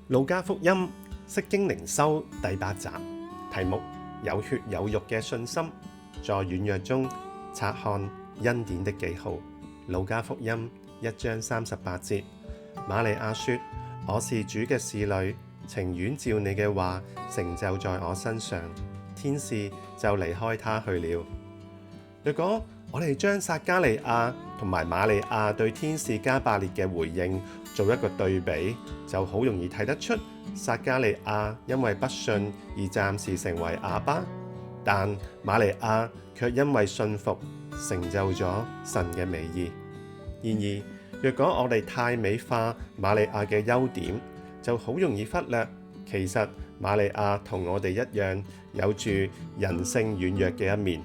路加福音釋經靈修第8集，題目有血有肉嘅信心，在軟弱中察看恩典的記號。路加福音1章38節，瑪利亞說：我是主嘅使女，情願照你嘅話成就在我身上。天使就離開她去了。若果我哋將撒迦利亞同埋瑪利亞對天使加百列嘅回應做一個對比，就好容易睇得出撒迦利亞因為不信而暫時成為啞巴，但瑪利亞卻因為信服成就咗神嘅美意。然而，若果我哋太美化瑪利亞嘅優點，就好容易忽略其實瑪利亞同我哋一樣有住人性軟弱嘅一面。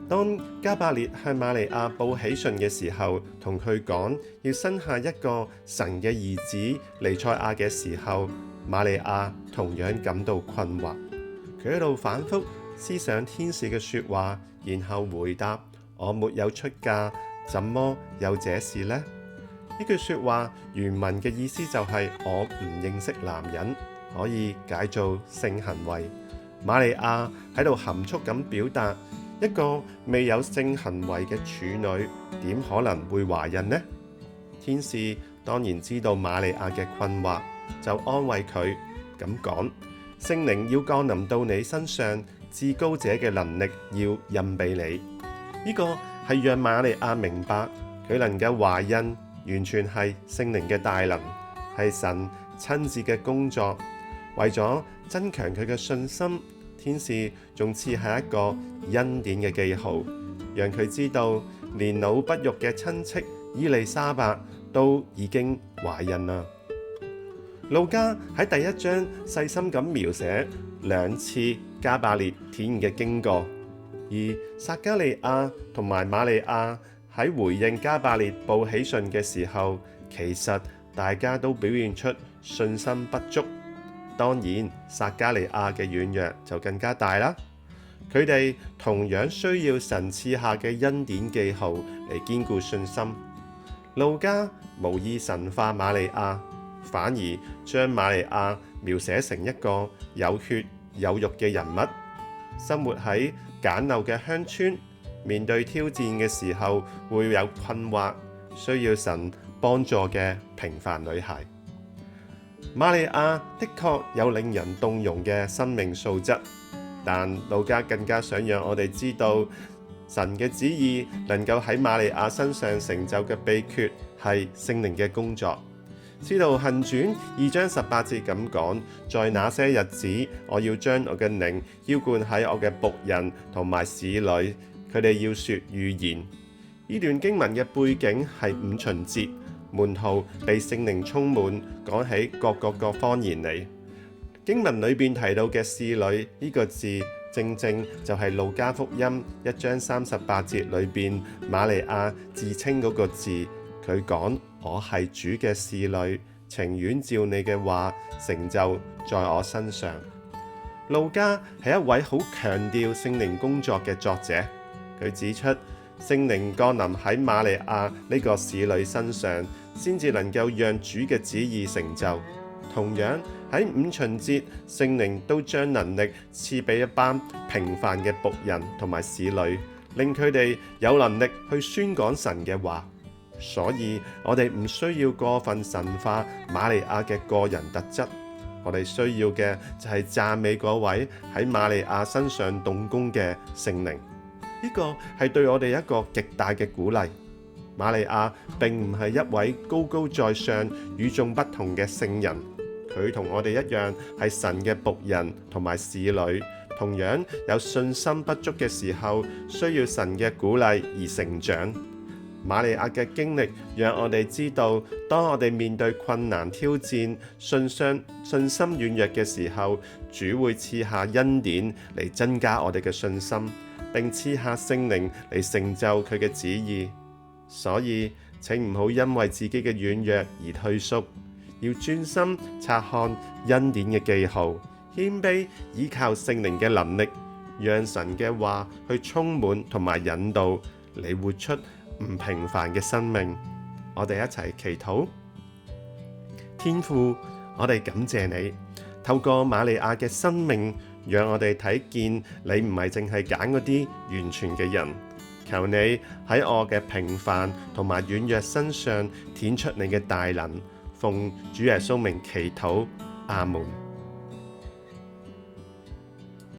當加百列向瑪利亞報喜訊嘅時候，同佢講要生下一個神嘅兒子彌賽亞嘅時候，瑪利亞同樣感到困惑。佢喺度反覆思想天使嘅說話，然後回答：我沒有出嫁，怎麼有這事呢？呢句說話原文嘅意思就係我唔認識男人，可以解做性行為。瑪利亞喺度含蓄咁表達，一個未有性行為嘅處女點可能會懷孕呢？天使當然知道瑪利亞嘅困惑，就安慰佢咁講：聖靈要降臨到你身上，至高者嘅能力要蔭庇你。呢個係讓瑪利亞明白佢能夠懷孕，完全係聖靈嘅大能，係神親自嘅工作。為咗增強佢嘅信心，天使仲賜下一個恩典嘅記號，讓佢知道年老不育嘅親戚伊麗莎白都已經懷孕啦。路加喺第1章細心咁描寫2次加百列顯現嘅經過，而撒迦利亞同埋瑪利亞喺回應加百列報喜訊嘅時候，其實大家都表現出信心不足。當然，撒迦利亞嘅軟弱就更加大啦。佢哋同樣需要神賜下嘅恩典記號嚟堅固信心。路加無意神化瑪利亞，反而將瑪利亞描寫成一個有血有肉嘅人物，生活喺簡陋嘅鄉村，面對挑戰嘅時候會有困惑，需要神幫助嘅平凡女孩。瑪利亞的確有令人動容嘅生命素質，但路加更加想讓我哋知道神嘅旨意能夠喺瑪利亞身上成就嘅秘訣係聖靈嘅工作。使徒行傳2章18節咁講：在那些日子，我要將我嘅靈澆灌喺我嘅僕人同埋使女，佢哋要說預言。呢段經文嘅背景係5旬節。門徒被聖靈充滿，講起各個方言嚟。經文裏邊提到嘅使女呢個字，正正就係路加福音1章38節裏邊瑪利亞自稱嗰個字。佢講：我係主嘅使女，情願照你嘅話成就在我身上。路加係一位好強調聖靈工作嘅作者，佢指出聖靈降臨喺瑪利亞呢個使女身上，先至能夠讓主嘅旨意成就。同樣喺5旬節，聖靈都將能力賜俾一班平凡嘅僕人同埋使女，令佢哋有能力去宣講神嘅話。所以我哋唔需要過分神化瑪利亞嘅個人特質，我哋需要嘅就係讚美嗰位喺瑪利亞身上動工嘅聖靈。呢個係對我哋一個極大嘅鼓勵。瑪利亞並唔係一位高高在上、與眾不同嘅聖人，佢同我哋一樣係神嘅僕人同埋使女，同樣有信心不足嘅時候，需要神嘅鼓勵而成長。瑪利亞嘅經歷讓我哋知道，當我哋面對困難挑戰、信心軟弱嘅時候，主會賜下恩典嚟增加我哋嘅信心，並賜下聖靈嚟成就佢嘅旨意。所以請唔好因為自己嘅軟弱而退縮，要專心察看恩典嘅記號，謙卑依靠聖靈嘅能力，讓神嘅話去充滿同埋引導你活出唔平凡嘅生命。我哋一齊祈禱。天父，我哋感謝你，透過瑪利亞嘅生命，讓我哋睇見你唔係淨係揀嗰啲完全嘅人。求你喺我嘅平凡同埋軟弱身上顯出你嘅大能，奉主耶穌名祈禱，阿門。